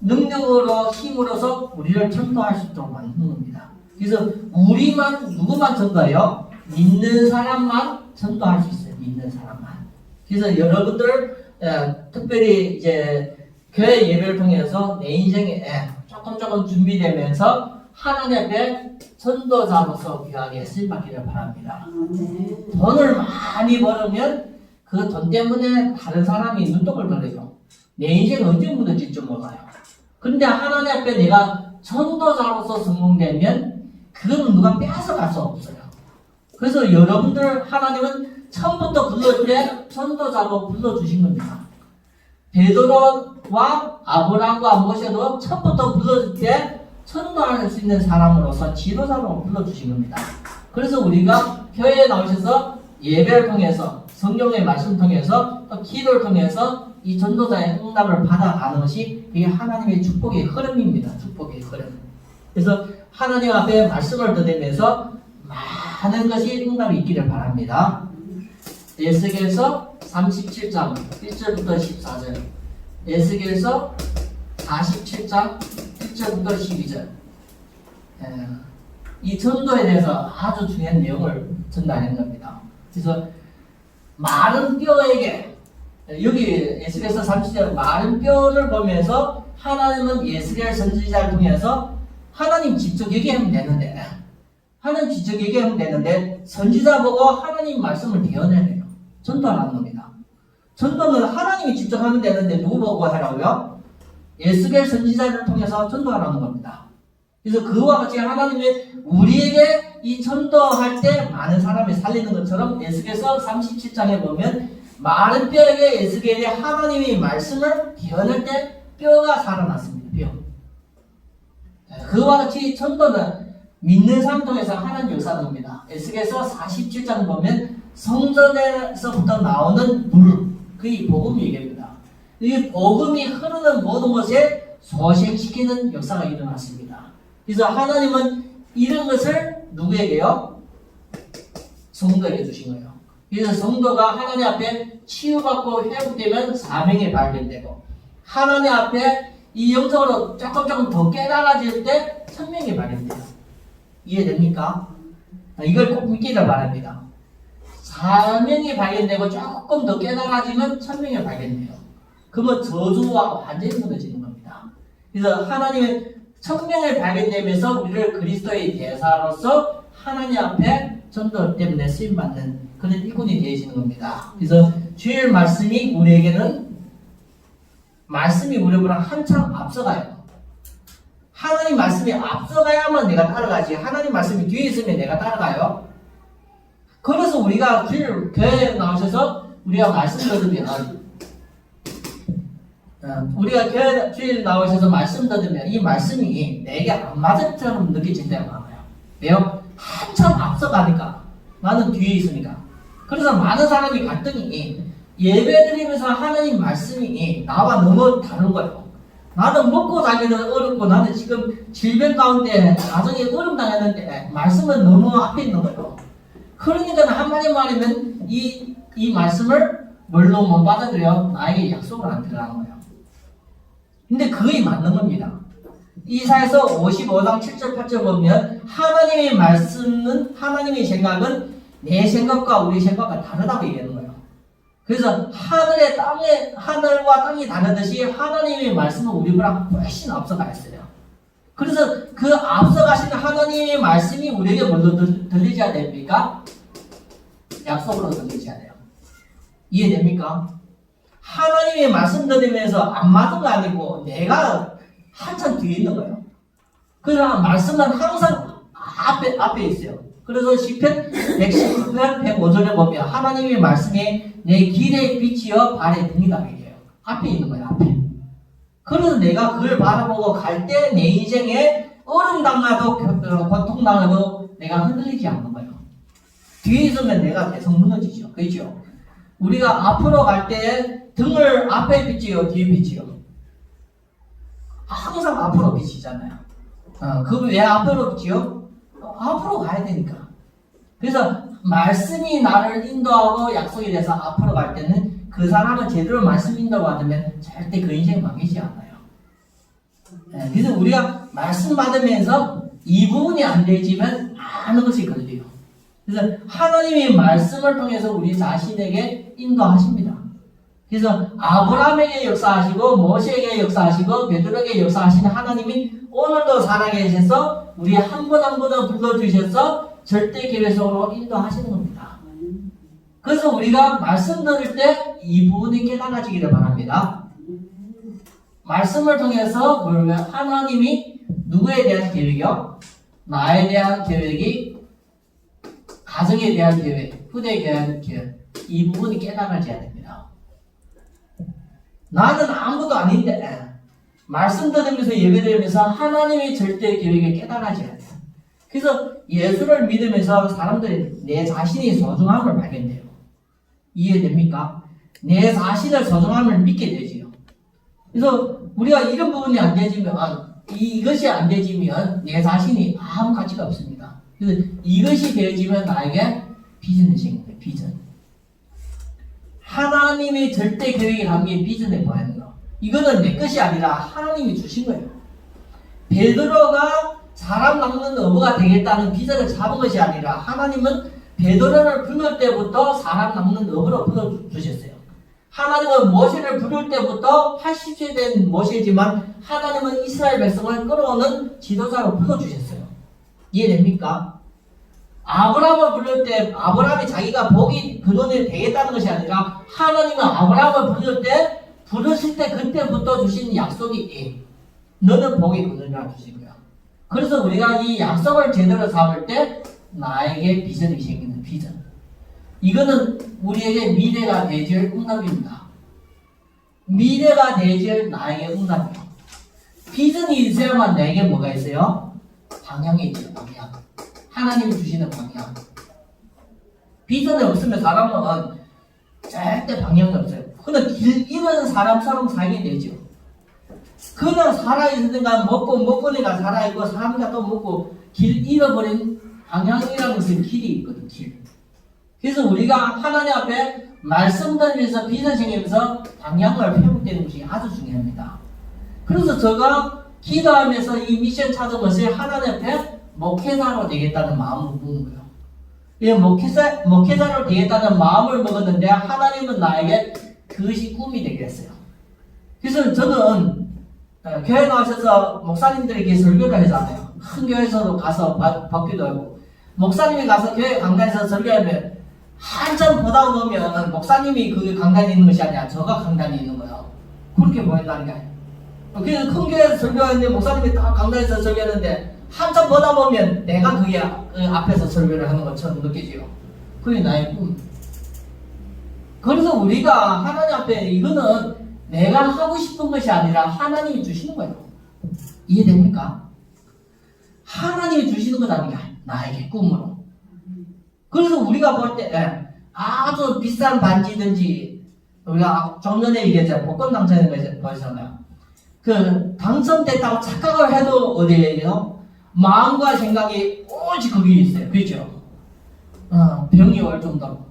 능력으로 힘으로서 우리를 전도할 수 있도록 만드는 겁니다. 그래서 누구만 전도해요? 믿는 사람만 전도할 수 있어요. 믿는 사람만. 그래서 여러분들 특별히 이제 교회 예배를 통해서 내 인생에 조금 준비되면서 하나님 앞에 전도자로서 귀하게 쓰임받기를 바랍니다. 돈을 많이 벌으면 그 돈 때문에 다른 사람이 눈독을 들어요. 내 인생 언제 묻을지 좀 몰라요. 그런데 하나님 앞에 내가 전도자로서 성공되면 그거는 누가 빼앗아갈 수 없어요. 그래서 여러분들 하나님은 처음부터 불러줄 때 전도자로 불러주신 겁니다. 베드로와 아브라함과 모세도 처음부터 불러줄 때 전도할 수 있는 사람으로서 지도자로 불러주신 겁니다. 그래서 우리가 교회에 나오셔서 예배를 통해서 성경의 말씀을 통해서 또 기도를 통해서 이 전도자의 응답을 받아가는 것이 이게 하나님의 축복의 흐름입니다. 축복의 흐름. 그래서 하나님 앞에 말씀을 드리면서 많은 것이 응답이 있기를 바랍니다. 에스겔서 37장 1절부터 14절, 에스겔서 47장 1절부터 12절. 이 전도에 대해서 아주 중요한 내용을 전달하는 겁니다. 그래서 마른 뼈에게 여기 에스겔서 37절 마른 뼈를 보면서 하나님은 에스겔 선지자를 통해서 하나님 직접 얘기하면 되는데 선지자 보고 하나님 말씀을 대언해야 돼요. 전도하는 겁니다. 전도는 하나님이 직접 하면 되는데 누구 보고 하라고요? 에스겔 선지자를 통해서 전도하라는 겁니다. 그래서 그와 같이 하나님이 우리에게 이 전도할 때 많은 사람이 살리는 것처럼 에스겔서 37장에 보면 마른 뼈에게 에스겔이 하나님의 말씀을 대언할 때 뼈가 살아났습니다. 뼈. 그와 같이 전도는 믿는 사람 통해서 하나님 역사합니다. 에스겔서 47장 보면 성전에서부터 나오는 물, 그게 복음 얘기입니다. 이 복음이 흐르는 모든 것에 소생시키는 역사가 일어났습니다. 그래서 하나님은 이런 것을 누구에게요? 성도에게 주신 거예요. 그래서 성도가 하나님 앞에 치유받고 회복되면 사명이 발견되고, 하나님 앞에 이 영적으로 조금 더 깨달아질 때 천명이 발견돼요. 이해됩니까? 이걸 꼭 믿기를 바랍니다. 사명이 발견되고 조금 더 깨달아지면 천명이 발견돼요. 그러면 저주와 완전히 무너지는 겁니다. 그래서 하나님의 천명을 발견되면서 우리를 그리스도의 대사로서 하나님 앞에 전도 때문에 쓰임받는 그런 일꾼이 되어지는 겁니다. 그래서 주일 말씀이 우리에게는 말씀이 우리보다 한참 앞서가요. 하나님 말씀이 앞서가야만 내가 따라가지, 하나님 말씀이 뒤에 있으면 내가 따라가요. 그래서 우리가 주일 교회에 나오셔서 우리가 말씀 들으면, 우리가 교회 주일 나오셔서 말씀 들으면 이 말씀이 내게 안 맞을 처럼 느껴질 때가 많아요. 왜요? 한참 앞서가니까, 나는 뒤에 있으니까. 그래서 많은 사람이 갈등이, 예배 드리면서 하나님 말씀이 나와 너무 다른 거예요. 나는 먹고 살기는 어렵고, 나는 지금 질병 가운데 가정에 어려움 당했는데 말씀은 너무 앞에 있는 거예요. 그러니까 한마디 말이면 이 말씀을 뭘로 못 받아들여? 나에게 약속을 안 들어가는 거예요. 근데 그게 맞는 겁니다. 이사야서 55장 7절 8절 보면 하나님의 말씀은, 하나님의 생각은 내 생각과 우리 생각과 다르다고 얘기하는 거예요. 그래서 하늘과 땅이 다르듯이 하나님의 말씀은 우리보다 훨씬 앞서가 있어요. 그래서 그 앞서가시는 하나님의 말씀이 우리에게 뭘로 들리셔야 됩니까? 약속으로 들리셔야 돼요. 이해됩니까? 하나님의 말씀 들으면서 안 맞은 거 아니고 내가 한참 뒤에 있는 거예요. 그래서 말씀은 항상 앞에 있어요. 그래서 시편 119편 105절에 보면 하나님의 말씀에 내 길의 빛이여 발의 등이다 얘기해요. 앞에 있는 거예요. 앞에. 그래서 내가 그걸 바라보고 갈 때 내 인생에 어려움 당하도 고통 당하도 내가 흔들리지 않는 거예요. 뒤에 있으면 내가 계속 무너지죠. 그렇죠? 우리가 앞으로 갈 때 등을 앞에 비치요, 뒤에 비치요. 항상 앞으로 비치잖아요. 그걸 왜 앞으로 비치요? 앞으로 가야 되니까. 그래서 말씀이 나를 인도하고 약속이 돼서 앞으로 갈 때는 그 사람은 제대로 말씀 인도받으면 절대 그 인생 망하지 않아요. 그래서 우리가 말씀 받으면서 이 부분이 안 되지만 많은 것이 걸려요. 그래서 하나님의 말씀을 통해서 우리 자신에게 인도하십니다. 그래서 아브라함에게 역사하시고 모세에게 역사하시고 베드로에게 역사하시는 하나님이 오늘도 살아계셔서 우리 한 분 한 분을 불러주셔서 절대 계획 속으로 인도하시는 겁니다. 그래서 우리가 말씀 들을 때 이 부분이 깨달아지기를 바랍니다. 말씀을 통해서 하나님이 누구에 대한 계획이요? 나에 대한 계획이, 가정에 대한 계획, 후대에 대한 계획, 이 부분이 깨달아져야 됩니다. 나는 아무것도 아닌데 말씀 들으면서 예배드리면서 하나님의 절대 계획을 깨달아져야 돼요. 그래서 예수를 믿으면서 사람들이 내 자신의 소중함을 발견돼요. 이해됩니까? 내 자신의 소중함을 믿게 되지요. 그래서 우리가 이런 부분이 안 되지면, 이것이 안 되지면 내 자신이 아무 가치가 없습니다. 그래서 이것이 되어지면 나에게 비전이 생깁니다. 비전. 하나님의 절대 계획이 담긴 비전에 보이는 거. 이거는 내 것이 아니라 하나님이 주신 거예요. 베드로가 사람 낚는 어부가 되겠다는 비전을 잡은 것이 아니라 하나님은 베드로를 부를 때부터 사람 낚는 어부로 불러주셨어요. 하나님은 모세를 부를 때부터 80세 된 모세지만 하나님은 이스라엘 백성을 끌어오는 지도자로 불러주셨어요. 이해됩니까? 아브라함을 부를 때 아브라함이 자기가 복이 근원이 되겠다는 것이 아니라 하나님은 아브라함을 부르실 때 그때부터 주신 약속이 너는 복이 근원이라고 주신 거야. 그래서 우리가 이 약속을 제대로 잡을 때 나에게 비전이 생기는 비전. 이거는 우리에게 미래가 되질 응답입니다. 미래가 되질 나에게 응답이에요. 비전이 있어야만 나에게 뭐가 있어요? 방향이 있죠. 방향. 하나님이 주시는 방향. 비전이 없으면 사람은 절대 방향이 없어요. 그냥 길 잃은 사람처럼 살게 되죠. 그냥 살아있으니까 먹고니까 살아있고 사니까 또 먹고 길 잃어버린 방향이라는 것은 길이 있거든. 길. 그래서 우리가 하나님 앞에 말씀 들으면서 비전 생기면서 방향을 회복되는 것이 아주 중요합니다. 그래서 제가 기도하면서 이 미션 찾은 것이 하나님 앞에 목회자로 되겠다는 마음을 먹은 거예요. 이 목회자로 되겠다는 마음을 먹었는데 하나님은 나에게 그것이 꿈이 되게 했어요. 그래서 저는 교회 나오셔서 목사님들에게 설교를 하잖아요. 큰 교회에서도 가서 받기도 하고 목사님이 가서 교회 강단에서 설교하면 한참 보다 보면 목사님이 그 강단에 있는 것이 아니라 저가 강단에 있는 거예요. 그렇게 보인다는 거예요. 그래서 큰 교회에서 설교하는데 목사님이 딱 강단에서 설교하는데 한참 보다 보면 내가 그게 앞에서 설교를 하는 것처럼 느껴져요. 그게 나의 꿈. 그래서 우리가 하나님 앞에 이거는 내가 하고 싶은 것이 아니라 하나님이 주시는 거예요. 이해됩니까? 하나님이 주시는 것 아니야. 나에게 꿈으로. 그래서 우리가 볼 때 아주 비싼 반지든지 우리가 좀 전에 얘기했잖아요. 복권 당첨된 거 보셨나요? 그 당첨됐다고 착각을 해도 어디에요? 마음과 생각이 오직 거기에 있어요. 그렇죠? 병이 올 정도로.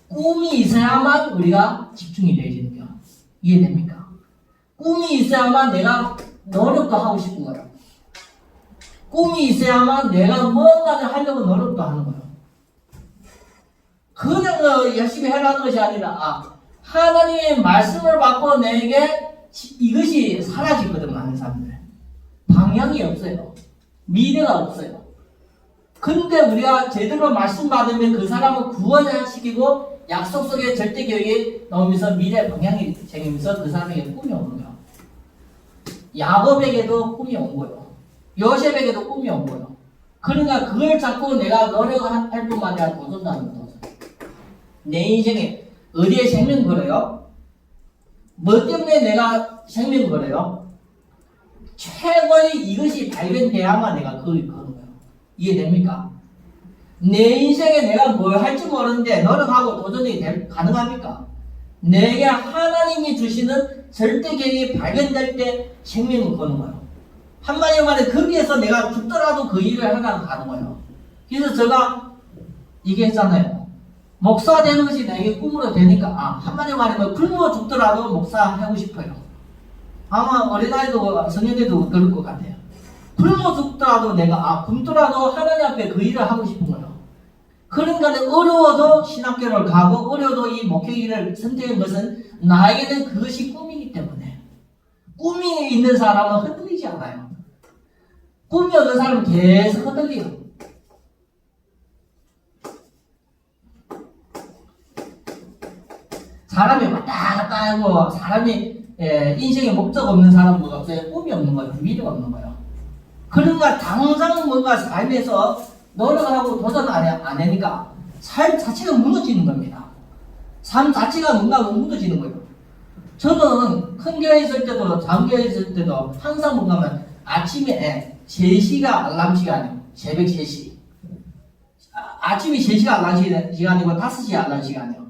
꿈이 있어야만 우리가 집중이 되어지는 거예요. 이해됩니까? 꿈이 있어야만 내가 노력도 하고 싶은 거예요. 꿈이 있어야만 내가 뭔가를 하려고 노력도 하는 거예요. 그냥 열심히 해라는 것이 아니라 하나님의 말씀을 받고 내게 이것이 사라지거든. 많은 사람들 방향이 없어요. 미래가 없어요. 근데 우리가 제대로 말씀 받으면 그 사람을 구원시키고 약속 속에 절대 교육이 나오면서 미래 방향이 생기면서 그 사람에게 꿈이 오는 거예요. 야곱에게도 꿈이 온 거예요. 요셉에게도 꿈이 온 거예요. 그러니까 그걸 잡고 내가 노력할 뿐만 아니라 도전도 하는 거죠. 내 인생에 어디에 생명 걸어요? 뭐 때문에 내가 생명 걸어요? 최고의 이것이 발견돼야만 내가 그걸 거는 거예요. 이해됩니까? 내 인생에 내가 뭘 할지 모르는데 노력하고 도전이 가능합니까? 내게 하나님이 주시는 절대 계획이 발견될 때 생명을 거는 거예요. 한마디로 말해 거기에서 내가 죽더라도 그 일을 하다가 가는 거예요. 그래서 제가 얘기했잖아요. 목사 되는 것이 내게 꿈으로 되니까 한마디로 말하면 굶어 죽더라도 목사 하고 싶어요. 아마 어린아이도 성년들도 그럴 것 같아요. 굶어 죽더라도 내가 굶더라도 하나님 앞에 그 일을 하고 싶은 거예요. 그러니까 어려워도 신학교를 가고 어려워도 이 목회기를 선택한 것은 나에게는 그것이 꿈이기 때문에 꿈이 있는 사람은 흔들리지 않아요. 꿈이 없는 사람은 계속 흔들려요. 사람이 왔다 갔다 하고 사람이 인생에 목적 없는 사람은 뭐가 없어요? 꿈이 없는 거예요. 미래가 없는 거예요. 그러니까 당장 뭔가 삶에서 노력하고 도전 안 하니까 삶 자체가 무너지는 겁니다. 삶 자체가 뭔가 무너지는 거예요. 저는 큰 교회에 있을 때도 작은 교회에 있을 때도 항상 뭔가 아침에 3시가 알람 시간이에요. 새벽 3시. 아침이 3시가 알람 시간이고 5시 알람 시간이에요.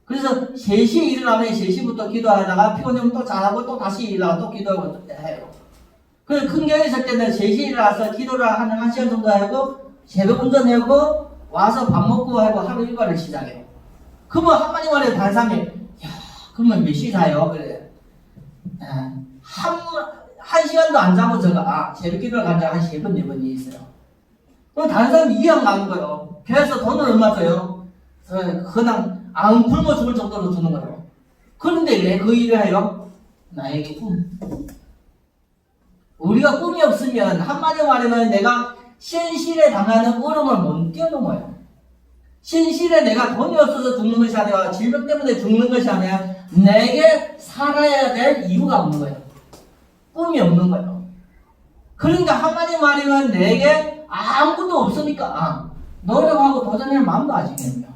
그래서 3시에 일어나면 3시부터 기도하다가 피곤하면 또 자라고 또 다시 일어나고 또 기도하고 해요. 그래서 큰 교회에 있을 때는 3시에 일어나서 기도를 한 1시간 정도 하고 새벽 운전하고 와서 밥 먹고 하고 하루 일과를 시작해요. 그러면 한마디 말해도 다른 사람이 그러면 몇 시 자요? 그래. 한 시간도 안 자고 제가 새벽 기도를 간 지 한 3번, 4번이 있어요. 그럼 다른 사람이 이해가 안 가는 거예요. 교회에서 돈을 얼마 줘요? 그냥 안 굶어 죽을 정도로 주는 거예요. 그런데 왜 그 일을 해요? 나에게 꿈. 우리가 꿈이 없으면 한마디로 말하면 내가 현실에 당하는 어려움을 못 뛰어넘어요. 현실에 내가 돈이 없어서 죽는 것이 아니라 질병 때문에 죽는 것이 아니라 내게 살아야 될 이유가 없는 거예요. 꿈이 없는 거예요. 그러니까 한마디 말이면 내게 아무것도 없으니까 노력하고 도전할 마음도 아직 없네요.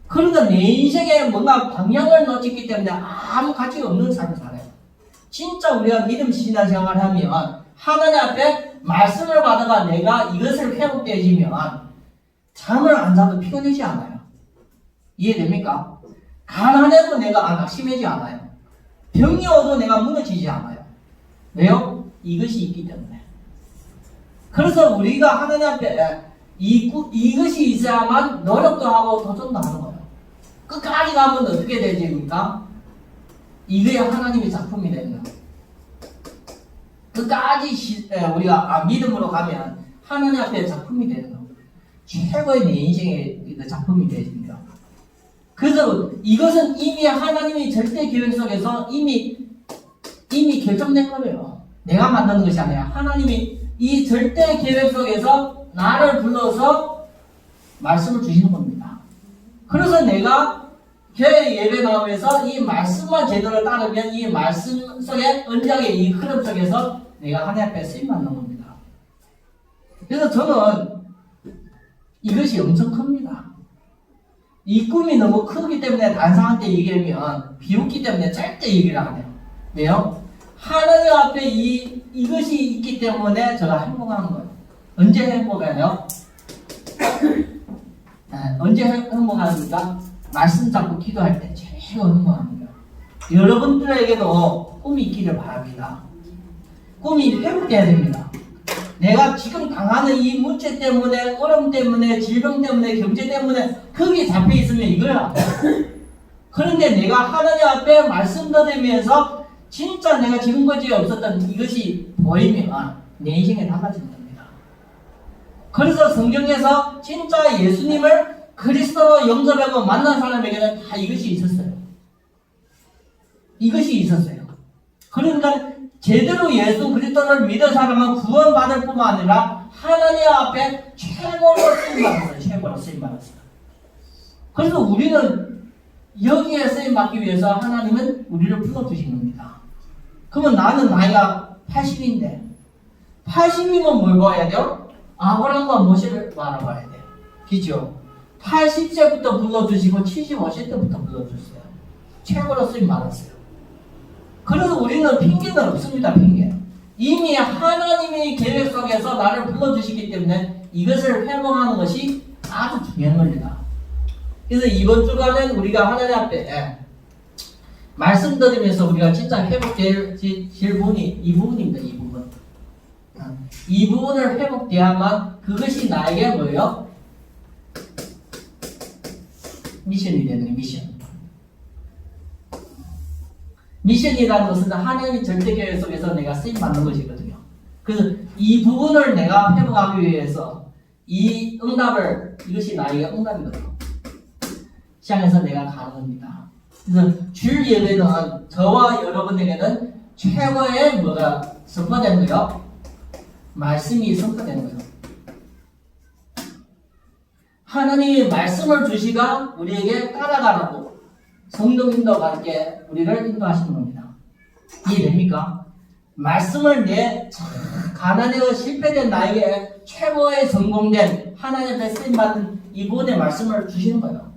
그러니까 내 인생에 뭔가 방향을 놓쳤기 때문에 아무 가치가 없는 삶을 살아요. 진짜 우리가 믿음 신앙생활을 하면 하나님 앞에 말씀을 받아가 내가 이것을 회복되어지면 잠을 안 자도 피곤하지 않아요. 이해됩니까? 가난해도 내가 낙심하지 않아요. 병이 와도 내가 무너지지 않아요. 왜요? 이것이 있기 때문에. 그래서 우리가 하나님 앞에 이것이 있어야만 노력도 하고 도전도 하는 거예요. 끝까지 가면 어떻게 되집니까? 이게 하나님의 작품이 되는 거예요. 끝까지 우리가 믿음으로 가면 하나님 앞에 작품이 되는 거예요. 최고의 내 인생의 작품이 되십니다. 그래서 이것은 이미 하나님의 절대 계획 속에서 이미 결정된 거예요. 내가 만드는 것이 아니라 하나님이 이 절대 계획 속에서 나를 불러서 말씀을 주시는 겁니다. 그래서 내가 교회 예배 나오면서 이 말씀만 제대로 따르면 이 말씀 속에 언약의 이 흐름 속에서 내가 하나님 앞에 쓰임 받는 겁니다. 그래서 저는 이것이 엄청 큽니다. 이 꿈이 너무 크기 때문에 단상한테 얘기하면 비웃기 때문에 절대 얘기를 안 해요. 왜요? 하나님 앞에 이것이 있기 때문에 제가 행복한 거예요. 언제 행복해요? 언제 행복합니까? 말씀 잡고 기도할 때 제일 행복합니다. 여러분들에게도 꿈이 있기를 바랍니다. 꿈이 회복돼야 됩니다. 내가 지금 당하는 이 문제 때문에, 어려움 때문에, 질병 때문에, 경제 때문에 거기에 잡혀 있으면 이거야. 그런데 내가 하나님 앞에 말씀 들으면서 진짜 내가 지금까지 없었던 이것이 보이면 내 인생이 달라지는 겁니다. 그래서 성경에서 진짜 예수님을 그리스도로 영접하고 만난 사람에게는 다 이것이 있었어요. 이것이 있었어요. 그러니까 제대로 예수 그리스도를 믿은 사람은 구원받을 뿐만 아니라 하나님 앞에 최고로 쓰임받았어요. 최고로 쓰임받았어요. 그래서 우리는 여기에 쓰임받기 위해서 하나님은 우리를 불러주신 겁니다. 그러면 나는 나이가 80인데 80이면 뭘 봐야 돼요? 아브라함과 모세를 바라봐야 돼요. 그죠? 80세부터 불러주시고 75세 때부터 불러주셨어요. 최고로 쓰임받았어요. 그래서 우리는 핑계는 없습니다. 핑계. 이미 하나님의 계획 속에서 나를 불러주시기 때문에 이것을 회복하는 것이 아주 중요한 겁니다. 그래서 이번 주간은 우리가 하나님 앞에 말씀 드리면서 우리가 진짜 회복될 부분이 이 부분입니다. 이 부분. 이 부분을 회복돼야만 그것이 나에게 뭐예요? 미션이 되는 거예요. 미션. 미션이라는 것은 하나님의 절대 계획 속에서 내가 쓰임받는 것이거든요. 그래서 이 부분을 내가 회복하기 위해서 이 응답을, 이것이 나에게 응답이거든요. 시장에서 내가 가는 겁니다. 그래서 주일 예배는 저와 여러분에게는 최고의 뭐가 선포되는 거예요? 말씀이 선포되는 거예요. 하나님이 말씀을 주시가 우리에게 따라가라고 성령 인도가 함께 우리를 인도하시는 겁니다. 이해됩니까? 말씀을 가난하고 실패된 나에게 최고의 성공된 하나님 앞에 쓰임받은 이 부분의 말씀을 주시는 거예요.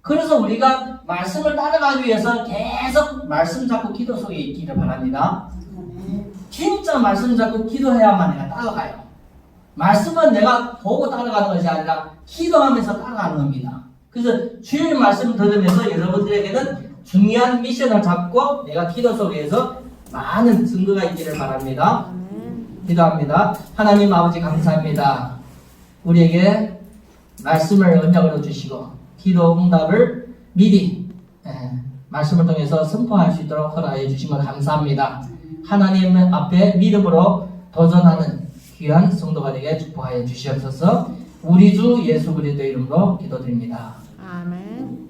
그래서 우리가 말씀을 따라가기 위해서 계속 말씀 잡고 기도 속에 있기를 바랍니다. 진짜 말씀 잡고 기도해야만 내가 따라가요. 말씀은 내가 보고 따라가는 것이 아니라 기도하면서 따라가는 겁니다. 그래서 주일 말씀 들으면서 여러분들에게는 중요한 미션을 잡고 내가 기도 속에서 많은 증거가 있기를 바랍니다. 기도합니다. 하나님 아버지 감사합니다. 우리에게 말씀을 언약으로 주시고 기도 응답을 미리 말씀을 통해서 선포할 수 있도록 허락해 주시면 감사합니다. 하나님 앞에 믿음으로 도전하는 귀한 성도가 되게 축복하여 주시옵소서. 우리 주 예수 그리스도 이름으로 기도드립니다. 아멘.